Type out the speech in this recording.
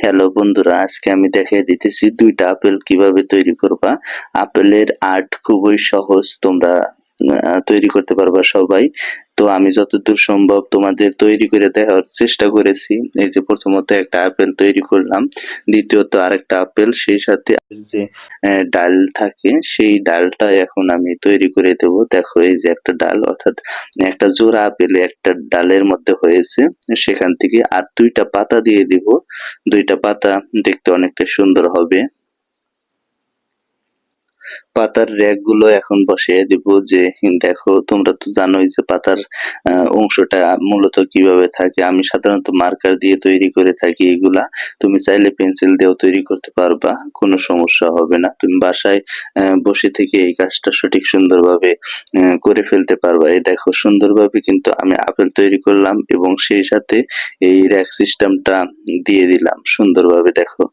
Hello বন্ধুরা, আজকে আমি দেখিয়ে দিতেছি দুইটা আপেল কিভাবে তৈরি করবা। আপেলের আর্ট খুবই সহজ, তোমরা তৈরি করতে পারবা সবাই। তো আমি যতদূর সম্ভব তোমাদের তৈরি করে দেখার চেষ্টা করেছি। এই যে প্রথমত একটা আপেল তৈরি করলাম, দ্বিতীয়ত আরেকটা আপেল, সেই সাথে যে ডাল থাকে সেই ডালটা এখন আমি তৈরি করে দেব। দেখো এই যে একটা ডাল, অর্থাৎ একটা জোড়া আপেল একটা ডালের মধ্যে হয়েছে, সেখান থেকে আর দুইটা পাতা দিয়ে দিব। দুইটা পাতা দেখতে অনেকটা সুন্দর হবে। পাতার র্যাক গুলো এখন বসিয়ে দিব। যে দেখো, তোমরা তো জানোই যে পাতার অংশটা মূলত কিভাবে থাকে। আমি সাধারণত মার্কার দিয়ে তৈরি করে থাকি এগুলা। তুমি চাইলে পেন্সিল দিয়েও তৈরি করতে পারবা, কোনো সমস্যা হবে না। তুমি বাসায় বসে থেকে এই কাজটা সঠিক সুন্দরভাবে করে ফেলতে পারবা। এই দেখো সুন্দরভাবে কিন্তু আমি আপেল তৈরি করলাম এবং সেই সাথে এই র্যাক সিস্টেমটা দিয়ে দিলাম সুন্দরভাবে। দেখো